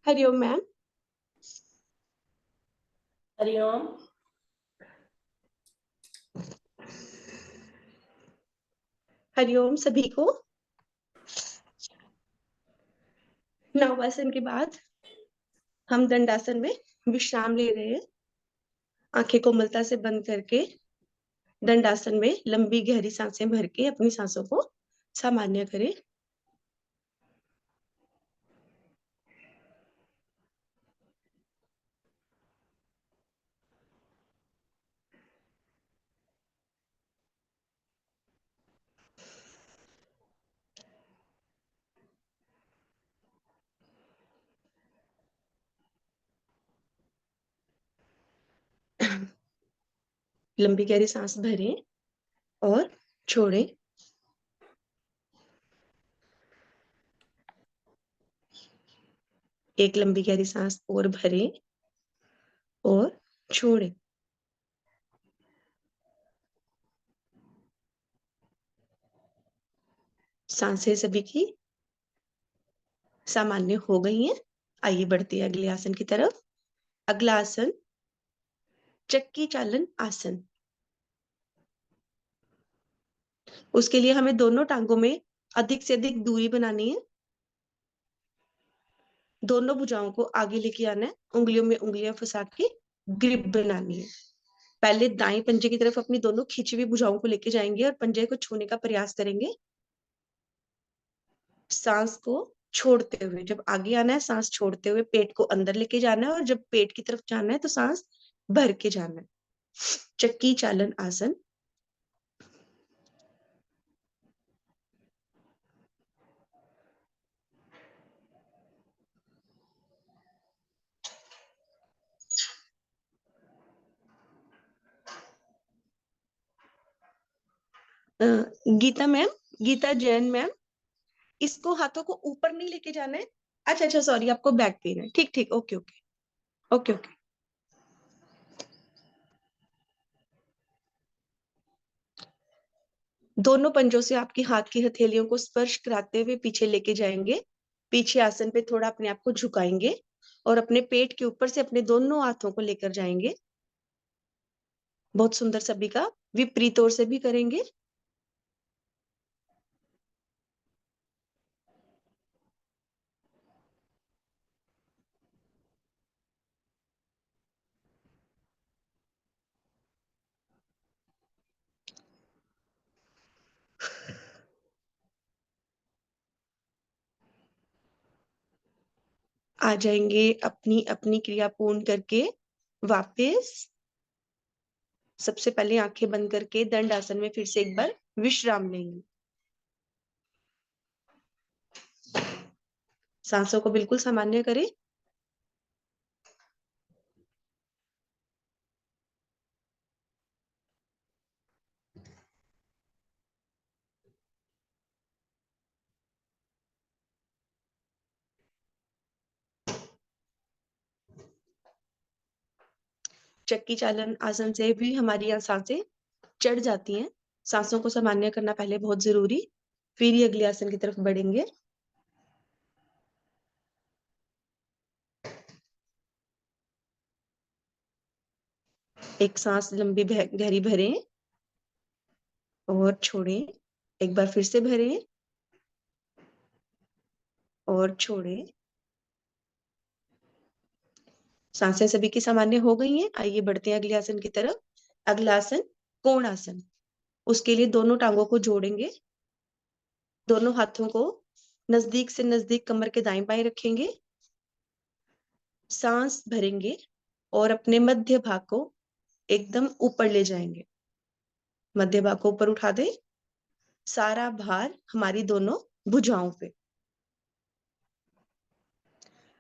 Hariom ma'am. Hariom. Hariom सभी को। नवासन के बाद हम दंडासन में विश्राम ले रहे हैं। आंखें कोमलता से बंद करके दंडासन में लंबी गहरी सांसें भर के अपनी सांसों को सामान्य करें। लंबी गहरी सांस भरें और छोड़ें। एक लंबी गहरी सांस और भरें और छोड़ें। सांसें सभी की सामान्य हो गई हैं। आइए बढ़ते हैं अगले आसन की तरफ। अगला आसन चक्की चालन आसन। उसके लिए हमें दोनों टांगों में अधिक से अधिक दूरी बनानी है। दोनों भुजाओं को आगे लेके आना है। उंगलियों में उंगलियां फंसा के ग्रिप बनानी है। पहले दाएं पंजे की तरफ अपनी दोनों खींची हुई भुजाओं को लेके जाएंगे और पंजे को छूने का प्रयास करेंगे। सांस को छोड़ते हुए, जब आगे आना है सांस छोड़ते हुए पेट को अंदर लेके जाना है, और जब पेट की तरफ जाना है तो सांस भर के जाना है। चक्की चालन आसन। गीता मैम, गीता जैन मैम, इसको हाथों को ऊपर नहीं लेके जाना है। अच्छा अच्छा, सॉरी, आपको बैक पेन है। ठीक ठीक, ओके ओके ओके ओके। दोनों पंजों से आपकी हाथ की हथेलियों को स्पर्श कराते हुए पीछे लेके जाएंगे। पीछे आसन पे थोड़ा अपने आप को झुकाएंगे और अपने पेट के ऊपर से अपने दोनों हाथों को लेकर जाएंगे। बहुत सुंदर सभी का। विपरीत ओर से भी करेंगे। आ जाएंगे अपनी अपनी क्रिया पूर्ण करके वापस। सबसे पहले आंखें बंद करके दंड आसन में फिर से एक बार विश्राम लेंगे। सांसों को बिल्कुल सामान्य करें। चक्की चालन आसन से भी हमारी यहाँ सांसें चढ़ जाती हैं। सांसों को सामान्य करना पहले बहुत जरूरी, फिर ही अगले आसन की तरफ बढ़ेंगे। एक सांस लंबी गहरी भरें और छोड़ें। एक बार फिर से भरें और छोड़ें। सांसें सभी की सामान्य हो गई हैं। आइए बढ़ते हैं अगले आसन की तरफ। अगला आसन कोण आसन। उसके लिए दोनों टांगों को जोड़ेंगे। दोनों हाथों को नजदीक से नजदीक कमर के दाएं बाएं रखेंगे। सांस भरेंगे और अपने मध्य भाग को एकदम ऊपर ले जाएंगे। मध्य भाग को ऊपर उठा दें। सारा भार हमारी दोनों भुजाओं पे।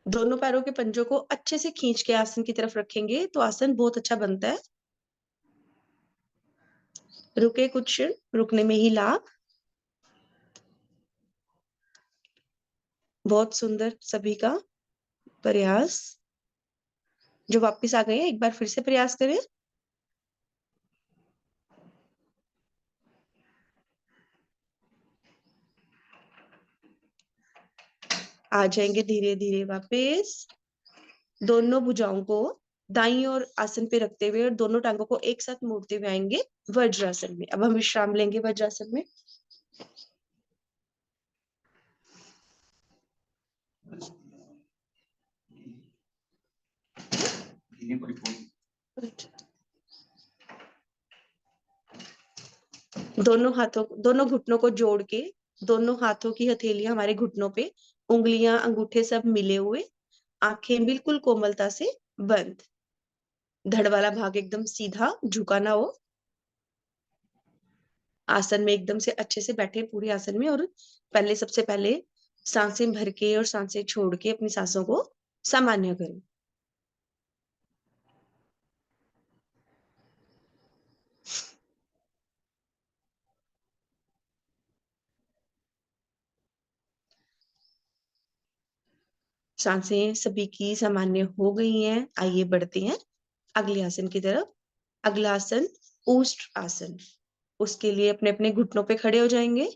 दोनों पैरों के पंजों को अच्छे से खींच के आसन की तरफ रखेंगे तो आसन बहुत अच्छा बनता है। रुके कुछ क्षण, रुकने में ही लाभ। बहुत सुंदर सभी का प्रयास। जो वापस आ गए हैं एक बार फिर से प्रयास करें। आ जाएंगे धीरे धीरे वापस। दोनों भुजाओं को दाईं ओर आसन पे रखते हुए और दोनों टांगों को एक साथ मोड़ते हुए आएंगे वज्रासन में। अब हम विश्राम लेंगे वज्रासन में। दोनों घुटनों को जोड़ के, दोनों हाथों की हथेलियां हमारे घुटनों पे, उंगलियां अंगूठे सब मिले हुए, आंखें बिल्कुल कोमलता से बंद, धड़ वाला भाग एकदम सीधा, झुका ना हो। आसन में एकदम से अच्छे से बैठे पूरे आसन में। और सबसे पहले सांसें भर के और सांसें छोड़ के अपनी सांसों को सामान्य करें। सांसें सभी की सामान्य हो गई हैं। आइए बढ़ते हैं अगले आसन की तरफ। अगला आसन ऊष्ट आसन। उसके लिए अपने अपने घुटनों पे खड़े हो जाएंगे।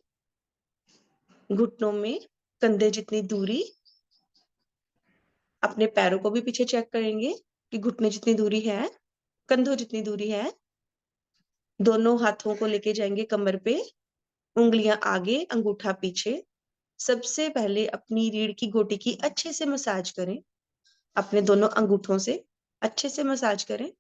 घुटनों में कंधे जितनी दूरी, अपने पैरों को भी पीछे चेक करेंगे कि घुटने जितनी दूरी है, कंधों जितनी दूरी है। दोनों हाथों को लेके जाएंगे कमर पे, उंगलियां आगे, अंगूठा पीछे। सबसे पहले अपनी रीढ़ की गोटी की अच्छे से मसाज करें। अपने दोनों अंगूठों से अच्छे से मसाज करें।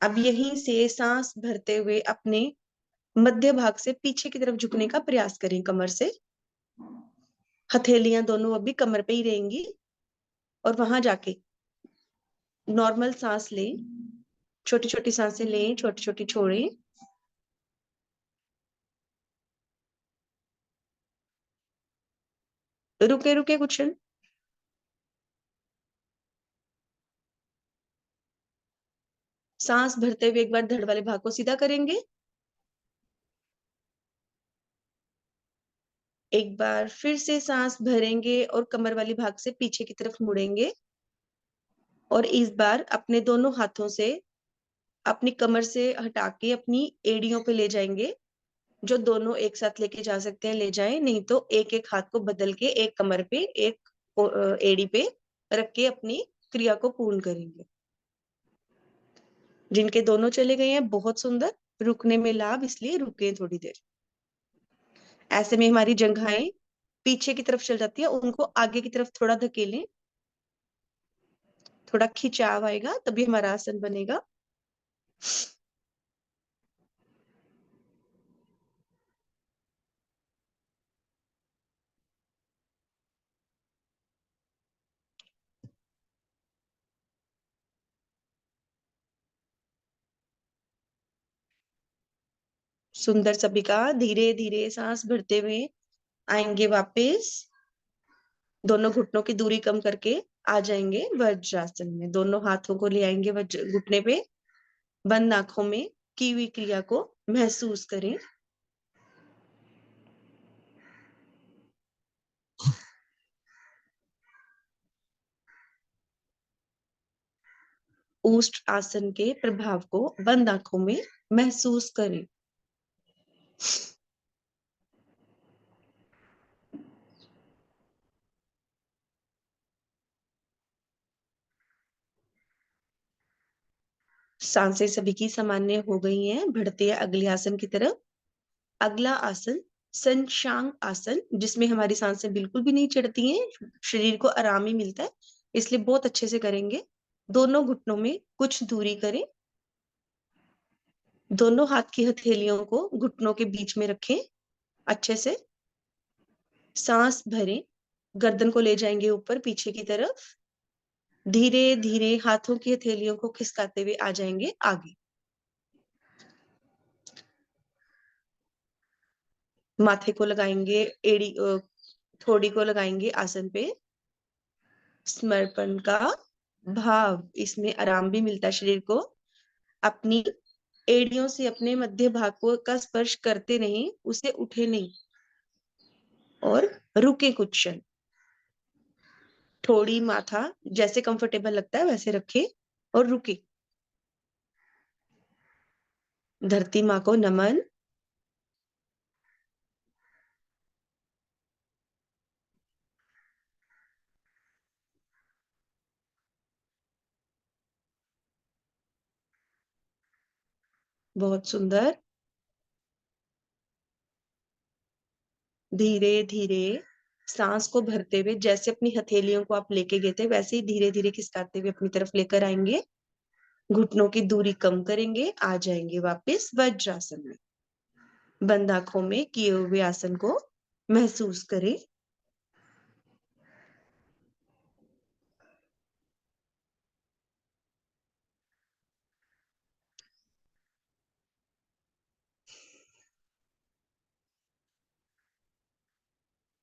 अब यहीं से सांस भरते हुए अपने मध्य भाग से पीछे की तरफ झुकने का प्रयास करें कमर से। हथेलियां दोनों अभी कमर पे ही रहेंगी और वहां जाके नॉर्मल सांस लें, छोटी छोटी सांसें लें, छोटी छोटी छोड़ें। रुके रुके कुछ क्षण। सांस भरते हुए एक बार धड़ वाले भाग को सीधा करेंगे। एक बार फिर से सांस भरेंगे और कमर वाली भाग से पीछे की तरफ मुड़ेंगे। और इस बार अपने दोनों हाथों से अपनी कमर से हटा के अपनी एड़ियों पे ले जाएंगे। जो दोनों एक साथ लेके जा सकते हैं ले जाएं, नहीं तो एक एक हाथ को बदल के एक कमर पे, एक एड़ी पे रख के अपनी क्रिया को पूर्ण करेंगे। जिनके दोनों चले गए हैं, बहुत सुंदर। रुकने में लाभ, इसलिए रुके थोड़ी देर। ऐसे में हमारी जंघाएं पीछे की तरफ चल जाती है, उनको आगे की तरफ थोड़ा धकेलें। थोड़ा खिंचाव आएगा तभी हमारा आसन बनेगा। सुंदर सभी का। धीरे धीरे सांस भरते हुए आएंगे वापस। दोनों घुटनों की दूरी कम करके आ जाएंगे वज्रासन में। दोनों हाथों को ले आएंगे वज्र घुटने पे। बंद आंखों में की हुई क्रिया को महसूस करें। ऊष्ट आसन के प्रभाव को बंद आंखों में महसूस करें। सांसें सभी की सामान्य हो गई हैं। बढ़ते हैं अगले आसन की तरफ। अगला आसन संशांग आसन, जिसमें हमारी सांसें बिल्कुल भी नहीं चढ़ती हैं, शरीर को आराम ही मिलता है, इसलिए बहुत अच्छे से करेंगे। दोनों घुटनों में कुछ दूरी करें। दोनों हाथ की हथेलियों को घुटनों के बीच में रखें अच्छे से। सांस भरें। गर्दन को ले जाएंगे ऊपर पीछे की तरफ। धीरे धीरे हाथों की हथेलियों को खिसकाते हुए आ जाएंगे आगे। माथे को लगाएंगे, थोड़ी को लगाएंगे आसन पे। समर्पण का भाव, इसमें आराम भी मिलता है शरीर को। अपनी एड़ियों से अपने मध्य भाग को का स्पर्श करते नहीं, उसे उठे नहीं। और रुके कुछ क्षण। थोड़ी माथा जैसे कंफर्टेबल लगता है वैसे रखे। और रुके। धरती माँ को नमन। बहुत सुंदर। धीरे धीरे सांस को भरते हुए, जैसे अपनी हथेलियों को आप लेके गए थे वैसे ही धीरे धीरे खिसकाते हुए अपनी तरफ लेकर आएंगे। घुटनों की दूरी कम करेंगे, आ जाएंगे वापस वज्रासन में। बंद आंखों में किए हुए आसन को महसूस करें।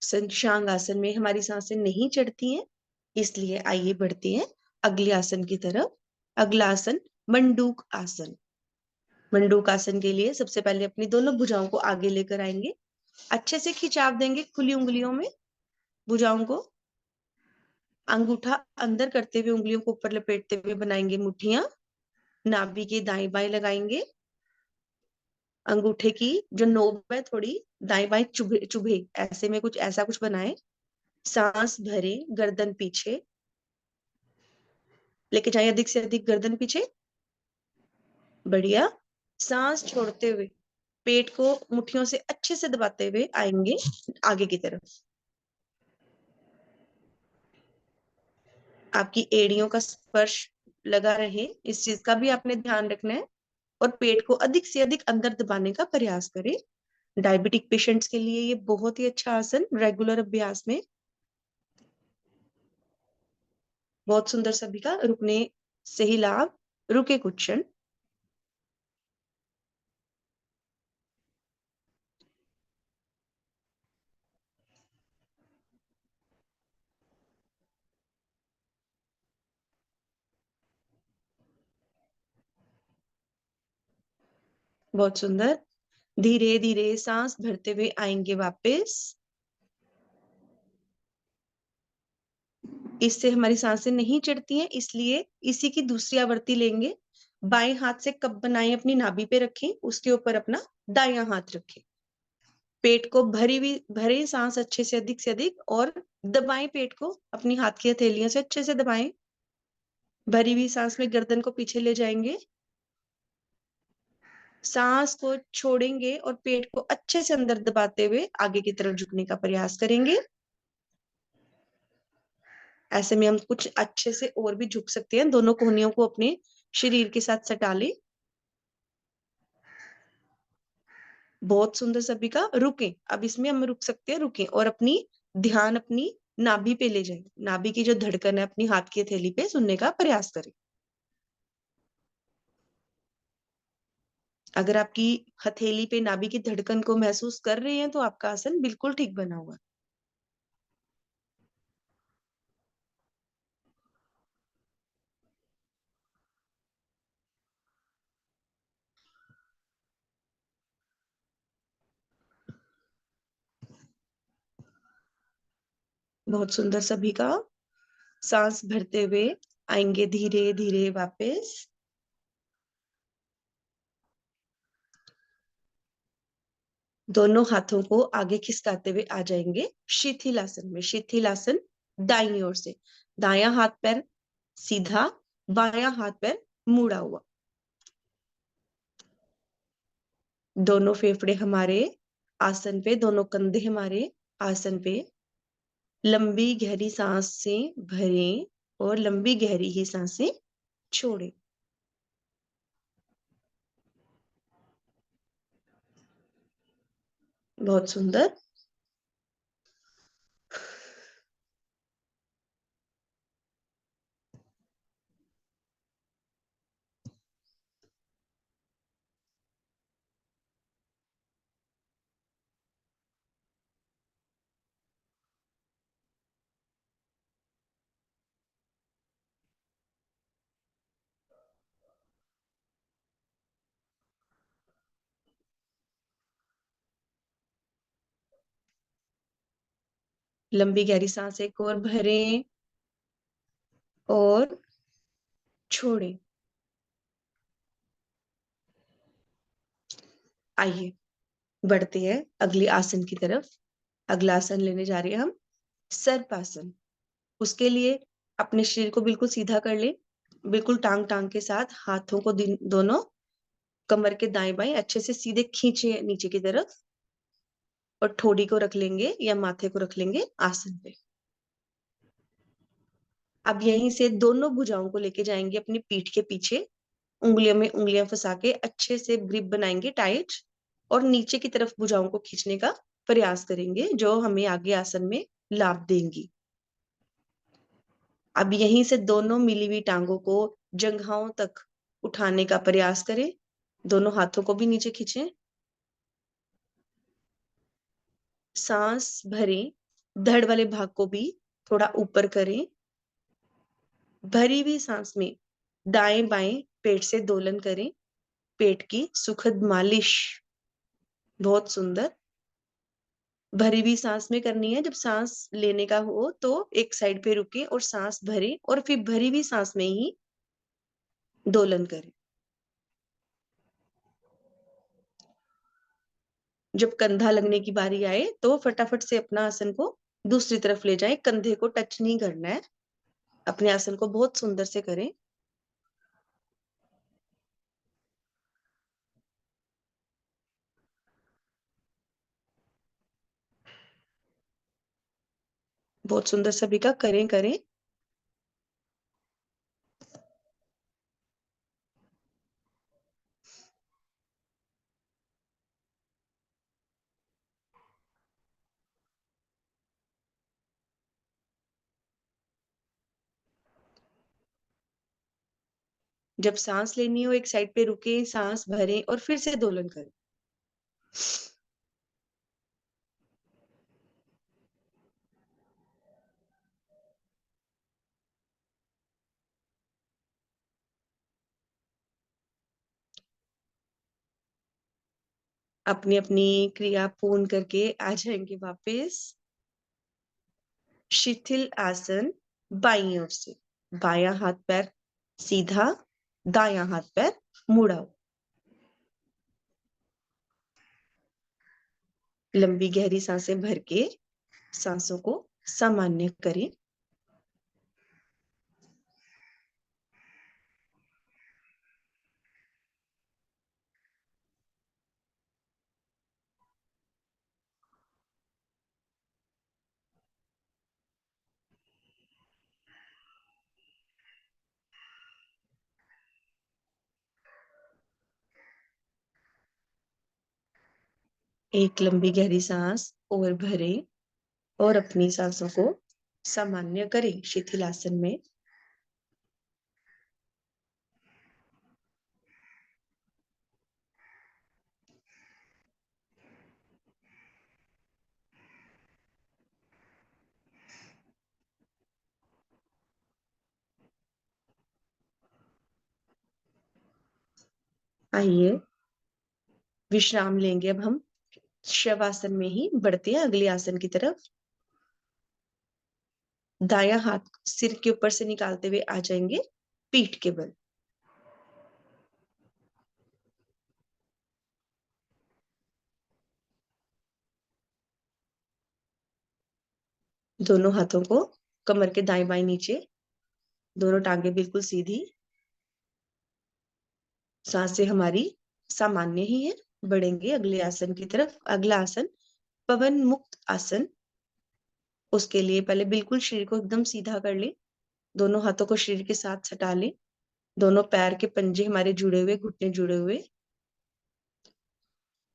शशांक आसन में हमारी सांसें नहीं चढ़ती हैं, इसलिए आइए बढ़ते हैं अगले आसन की तरफ। अगला आसन मंडूक आसन। मंडूक आसन के लिए सबसे पहले अपनी दोनों भुजाओं को आगे लेकर आएंगे। अच्छे से खिंचाव देंगे खुली उंगलियों में भुजाओं को। अंगूठा अंदर करते हुए उंगलियों को ऊपर लपेटते हुए बनाएंगे मुट्ठियां। नाभि के दाएं बाएं लगाएंगे। अंगूठे की जो नोक है थोड़ी दाएं बाएं चुभे चुभे, ऐसे में कुछ ऐसा कुछ बनाए। सांस भरे, गर्दन पीछे लेके जाए, अधिक से अधिक गर्दन पीछे। बढ़िया। सांस छोड़ते हुए पेट को मुट्ठियों से अच्छे से दबाते हुए आएंगे आगे की तरफ। आपकी एड़ियों का स्पर्श लगा रहे, इस चीज का भी आपने ध्यान रखना है। और पेट को अधिक से अधिक अंदर दबाने का प्रयास करें। डायबिटिक पेशेंट्स के लिए ये बहुत ही अच्छा आसन, रेगुलर अभ्यास में। बहुत सुंदर। सभी का रुकने से ही लाभ। रुके कुछ क्षण। बहुत सुंदर। धीरे धीरे सांस भरते हुए आएंगे वापस। इससे हमारी सांसें नहीं चढ़ती हैं, इसलिए इसी की दूसरी आवृत्ति लेंगे। बाएं हाथ से कप बनाएं, अपनी नाभि पे रखें, उसके ऊपर अपना दायां हाथ रखें। पेट को भरी हुई भरे सांस अच्छे से अधिक और दबाएं पेट को अपनी हाथ की हथेलियों से अच्छे से दबाएं। भरी हुई सांस में गर्दन को पीछे ले जाएंगे। सांस को छोड़ेंगे और पेट को अच्छे से अंदर दबाते हुए आगे की तरफ झुकने का प्रयास करेंगे। ऐसे में हम कुछ अच्छे से और भी झुक सकते हैं, दोनों कोहनियों को अपने शरीर के साथ सटा ले। बहुत सुंदर। सभी का रुकें, अब इसमें हम रुक सकते हैं, रुकें और अपनी ध्यान अपनी नाभि पे ले जाएं। नाभि की जो धड़कन है अपनी हाथ की हथेली पे सुनने का प्रयास करें। अगर आपकी हथेली पे नाभि की धड़कन को महसूस कर रहे हैं तो आपका आसन बिल्कुल ठीक बना हुआ है। बहुत सुंदर। सभी का सांस भरते हुए आएंगे धीरे धीरे वापस। दोनों हाथों को आगे खिसकाते हुए आ जाएंगे शिथिलासन में। शिथिलासन दाईं ओर से, दायां हाथ पैर सीधा, बायां हाथ पैर मुड़ा हुआ। दोनों फेफड़े हमारे आसन पे, दोनों कंधे हमारे आसन पे। लंबी गहरी सांस से भरें और लंबी गहरी ही सांसें छोड़ें। बहुत सुंदर। लंबी गहरी सांस एक और भरें और छोड़ें। आइए बढ़ते हैं अगले आसन की तरफ। अगला आसन लेने जा रहे हैं हम सर्पासन। उसके लिए अपने शरीर को बिल्कुल सीधा कर लें, बिल्कुल टांग टांग के साथ हाथों को दोनों कमर के दाएं बाएं अच्छे से सीधे खींचे नीचे की तरफ, और ठोड़ी को रख लेंगे या माथे को रख लेंगे आसन पे। अब यहीं से दोनों भुजाओं को लेके जाएंगे अपनी पीठ के पीछे, उंगलियों में उंगलियां फंसा के अच्छे से ग्रिप बनाएंगे टाइट, और नीचे की तरफ भुजाओं को खींचने का प्रयास करेंगे जो हमें आगे आसन में लाभ देंगी। अब यहीं से दोनों मिली हुई टांगों को जंघाओं तक उठाने का प्रयास करें, दोनों हाथों को भी नीचे खींचें, सांस भरें, धड़ वाले भाग को भी थोड़ा ऊपर करें, भरी हुई सांस में दाएं बाएं पेट से दोलन करें, पेट की सुखद मालिश। बहुत सुंदर। भरी हुई सांस में करनी है। जब सांस लेने का हो तो एक साइड पे रुके और सांस भरें, और फिर भरी हुई सांस में ही दोलन करें। जब कंधा लगने की बारी आए तो फटाफट से अपना आसन को दूसरी तरफ ले जाएं, कंधे को टच नहीं करना है। अपने आसन को बहुत सुंदर से करें। बहुत सुंदर सभी का करें करें। जब सांस लेनी हो एक साइड पे रुके, सांस भरें और फिर से दोलन करें। अपनी अपनी क्रिया पूर्ण करके आ जाएंगे वापस। शिथिल आसन बाईं ओर से, बायां हाथ पैर सीधा, दायां हाथ पैर मुड़ा हो। लंबी गहरी सांसें भर के सांसों को सामान्य करें। एक लंबी गहरी सांस और भरें, और अपनी सांसों को सामान्य करें शिथिल आसन में। आइए विश्राम लेंगे। अब हम शवासन में ही बढ़ते हैं अगले आसन की तरफ। दायां हाथ सिर के ऊपर से निकालते हुए आ जाएंगे पीठ के बल। दोनों हाथों को कमर के दाएं बाएं नीचे, दोनों टांगे बिल्कुल सीधी। सांसें हमारी सामान्य ही है। बढ़ेंगे अगले आसन की तरफ। अगला आसन पवन मुक्त आसन। उसके लिए पहले बिल्कुल शरीर को एकदम सीधा कर ले, दोनों हाथों को शरीर के साथ सटा ले, दोनों पैर के पंजे हमारे जुड़े हुए, घुटने जुड़े हुए।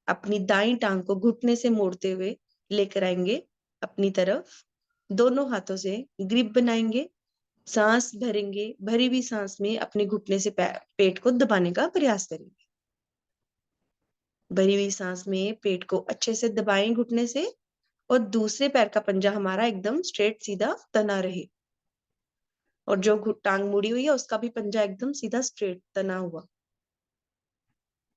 अपनी दाईं टांग को घुटने से मोड़ते हुए लेकर आएंगे अपनी तरफ, दोनों हाथों से ग्रिप बनाएंगे, सांस भरेंगे, भरी हुई सांस में अपने घुटने से पेट को दबाने का प्रयास करेंगे। भरी हुई सांस में पेट को अच्छे से दबाएं घुटने से, और दूसरे पैर का पंजा हमारा एकदम स्ट्रेट सीधा तना रहे, और जो टांग मुड़ी हुई है उसका भी पंजा एकदम सीधा स्ट्रेट तना हुआ।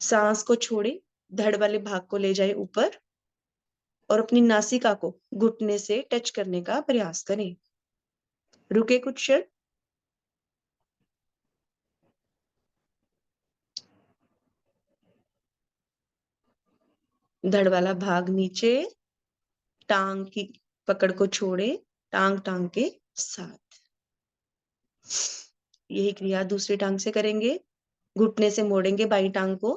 सांस को छोड़े, धड़ वाले भाग को ले जाए ऊपर, और अपनी नासिका को घुटने से टच करने का प्रयास करें। रुके कुछ क्षण। धड़ वाला भाग नीचे, टांग की पकड़ को छोड़े, टांग टांग के साथ। यही क्रिया दूसरी टांग से करेंगे। घुटने से मोड़ेंगे बाई टांग को,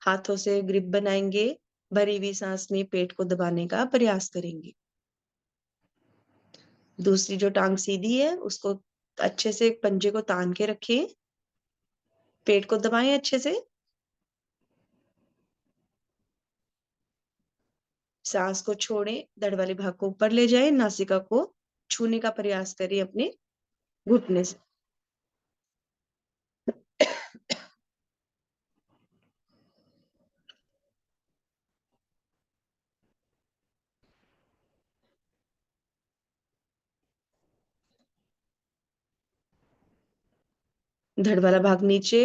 हाथों से ग्रिप बनाएंगे, भरी हुई सांस में पेट को दबाने का प्रयास करेंगे। दूसरी जो टांग सीधी है उसको अच्छे से पंजे को तान के रखें, पेट को दबाएं अच्छे से, सांस को छोड़ें, धड़ वाले भाग को ऊपर ले जाएं, नासिका को छूने का प्रयास करें अपने घुटने से। धड़ वाला भाग नीचे,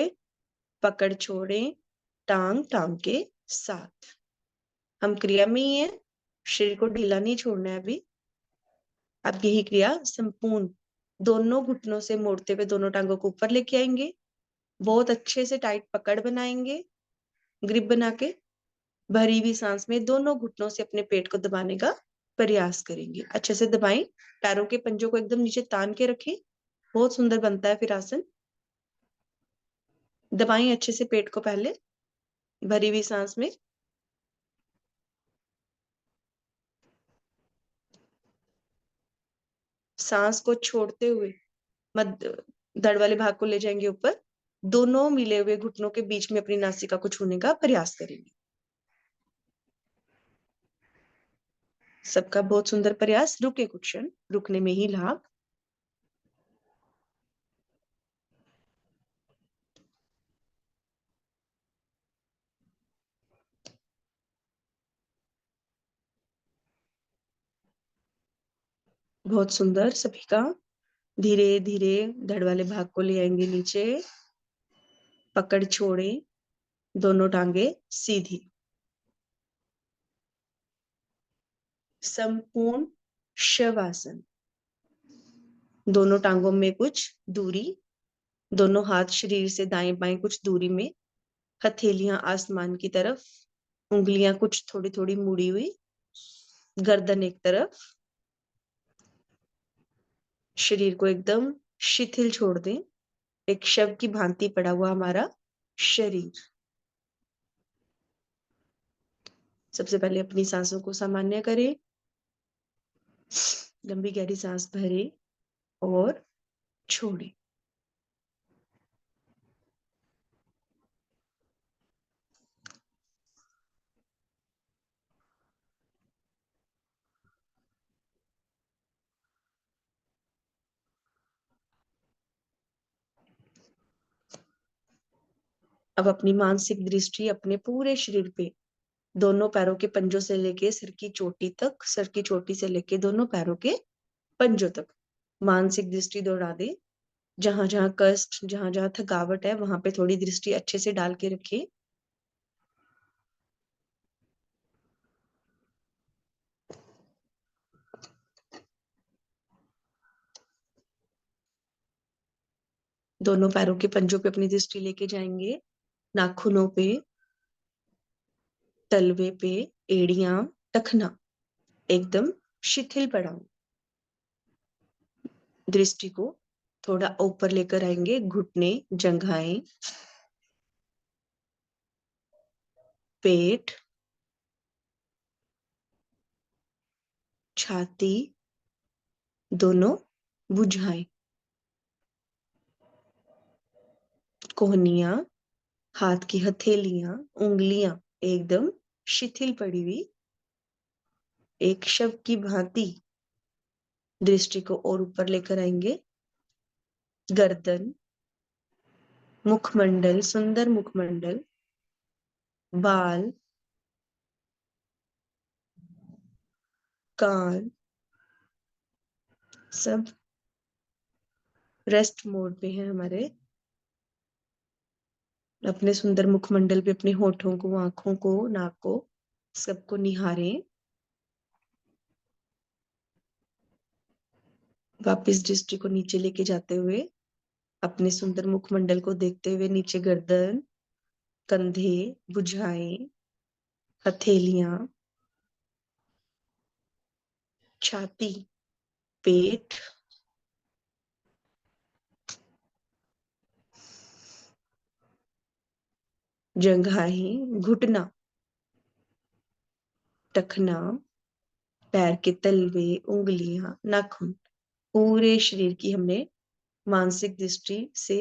पकड़ छोड़ें, टांग टांग के साथ। हम क्रिया में ही है, शरीर को ढीला नहीं छोड़ना है अभी। अब यही क्रिया संपूर्ण दोनों घुटनों से मोड़ते हुए दोनों टांगों को ऊपर लेके आएंगे, बहुत अच्छे से टाइट पकड़ बनाएंगे, ग्रिप बना के भरी हुई सांस में दोनों घुटनों से अपने पेट को दबाने का प्रयास करेंगे। अच्छे से दबाएं, पैरों के पंजों को एकदम नीचे तान के रखें, बहुत सुंदर बनता है फिर आसन। दबाएं अच्छे से पेट को पहले भरी हुई सांस में, सांस को छोड़ते हुए मध्य धड़ वाले भाग को ले जाएंगे ऊपर, दोनों मिले हुए घुटनों के बीच में अपनी नासिका को छूने का प्रयास करेंगे। सबका बहुत सुंदर प्रयास। रुके कुछ क्षण, रुकने में ही लाभ। बहुत सुंदर सभी का। धीरे धीरे धड़ वाले भाग को ले आएंगे नीचे, पकड़ छोड़े, दोनों टांगे सीधी, संपूर्ण शवासन। दोनों टांगों में कुछ दूरी, दोनों हाथ शरीर से दाएं बाएं कुछ दूरी में, हथेलियां आसमान की तरफ, उंगलियां कुछ थोड़ी थोड़ी मुड़ी हुई, गर्दन एक तरफ, शरीर को एकदम शिथिल छोड़ दें, एक शव की भांति पड़ा हुआ हमारा शरीर। सबसे पहले अपनी सांसों को सामान्य करें, लंबी गहरी सांस भरे और छोड़े। अब अपनी मानसिक दृष्टि अपने पूरे शरीर पे, दोनों पैरों के पंजों से लेके सिर की चोटी तक, सिर की चोटी से लेके दोनों पैरों के पंजों तक मानसिक दृष्टि दौड़ा दे। जहां जहां कष्ट, जहां जहां थकावट है वहां पे थोड़ी दृष्टि अच्छे से डाल के रखिए। दोनों पैरों के पंजों पे अपनी दृष्टि लेके जाएंगे, नाखूनों पे, तलवे पे, एड़ियां, टखना एकदम शिथिल पड़ा हो। दृष्टि को थोड़ा ऊपर लेकर आएंगे, घुटने, जंघाएं, पेट, छाती, दोनों भुजाएं, कोहनियां, हाथ की हथेलियां, उंगलियां एकदम शिथिल पड़ी हुई, एक शव की भांति दृष्टि को और ऊपर लेकर आएंगे। गर्दन, मुखमंडल, सुंदर मुखमंडल, बाल, कान, सब रेस्ट मोड पे है हमारे। अपने सुंदर मुखमंडल पे अपने होठों को, आंखों को, नाक को, सबको निहारें। वापिस दृष्टि को नीचे लेके जाते हुए अपने सुंदर मुखमंडल को देखते हुए नीचे गर्दन, कंधे, भुजाएं, हथेलियां, छाती, पेट, जंघाएं, घुटना, टखना, पैर के तलवे, उंगलियां, नाखून, पूरे शरीर की हमने मानसिक दृष्टि से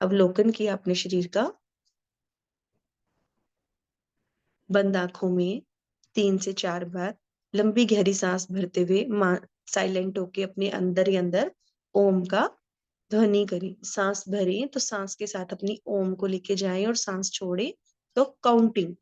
अवलोकन किया अपने शरीर का। बंद आंखों में 3 से 4 बार लंबी गहरी सांस भरते हुए साइलेंट होके अपने अंदर ही अंदर ओम का ध्वनि करें। सांस भरें तो सांस के साथ अपनी ओम को लेके जाएं और सांस छोड़े तो काउंटिंग।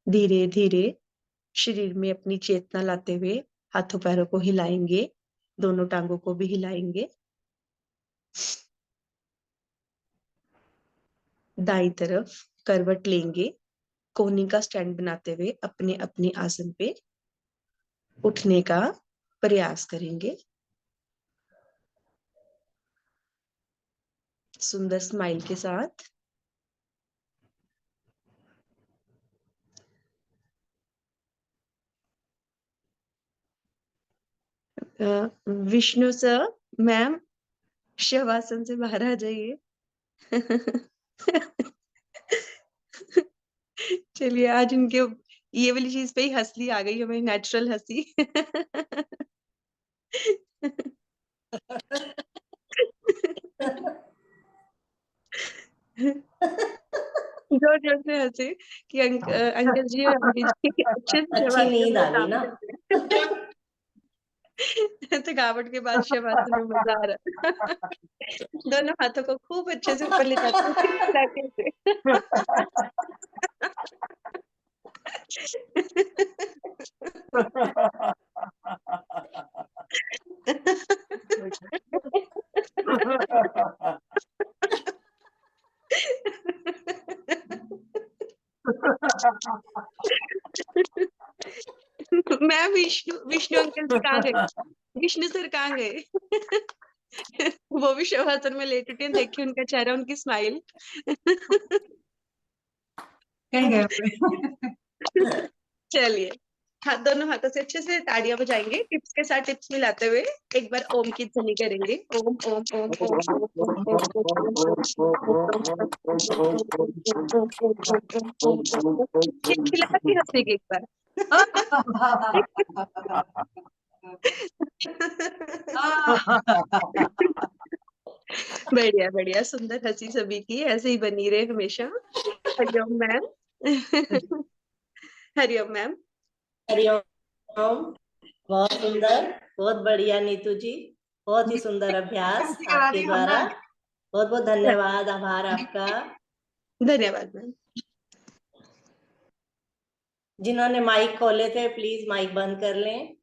धीरे धीरे शरीर में अपनी चेतना लाते हुए हाथों पैरों को हिलाएंगे, दोनों टांगों को भी हिलाएंगे। दाईं तरफ करवट लेंगे, कोहनी का स्टैंड बनाते हुए अपने अपने आसन पे उठने का प्रयास करेंगे। सुंदर स्माइल के साथ। विष्णु सर, मैम, शवासन से बाहर आ जाइए। चलिए, आज इनके ये वाली चीज पे ही हंसी आ गई हमें, नेचुरल हंसी। जोर जोर से हंसे कि अंकल जी और आंटी जी अच्छे से अच्छी शवासन नींद में आ गई काम ना। कर रहे हैं। थकावट के बाद शवासन में मजा आ रहा है। दोनों हाथों को खूब अच्छे से ऊपर ले जाते हैं, फुलाते हुए। मैं विष्णु विष्णु अंकल जी कहाँ गए? विष्णु सर कहाँ गए? वो भी शवासन में लेट उठे, देखिए उनका चेहरा, उनकी स्माइल। कहीं गए हुए। चलिए, हाँ, दोनों हाथों से अच्छे से ताड़ियां बजाएंगे, टिप्स के साथ टिप्स मिलाते हुए एक बार ओम की ध्वनि करेंगे। ओम ओम ओम ओम ओम ओम ओम खिला के हंसेंगे एक बार। बढ़िया बढ़िया, सुंदर हंसी सभी की ऐसे ही बनी रहे हमेशा। हरिओम मैम। हरिओम मैम। हरिओम। बहुत सुंदर, बहुत बढ़िया नीतू जी, बहुत ही सुंदर अभ्यास आपके द्वारा। बहुत बहुत धन्यवाद, आभार आपका। धन्यवाद मैम। जिन्होंने माइक खोले थे प्लीज माइक बंद कर लें।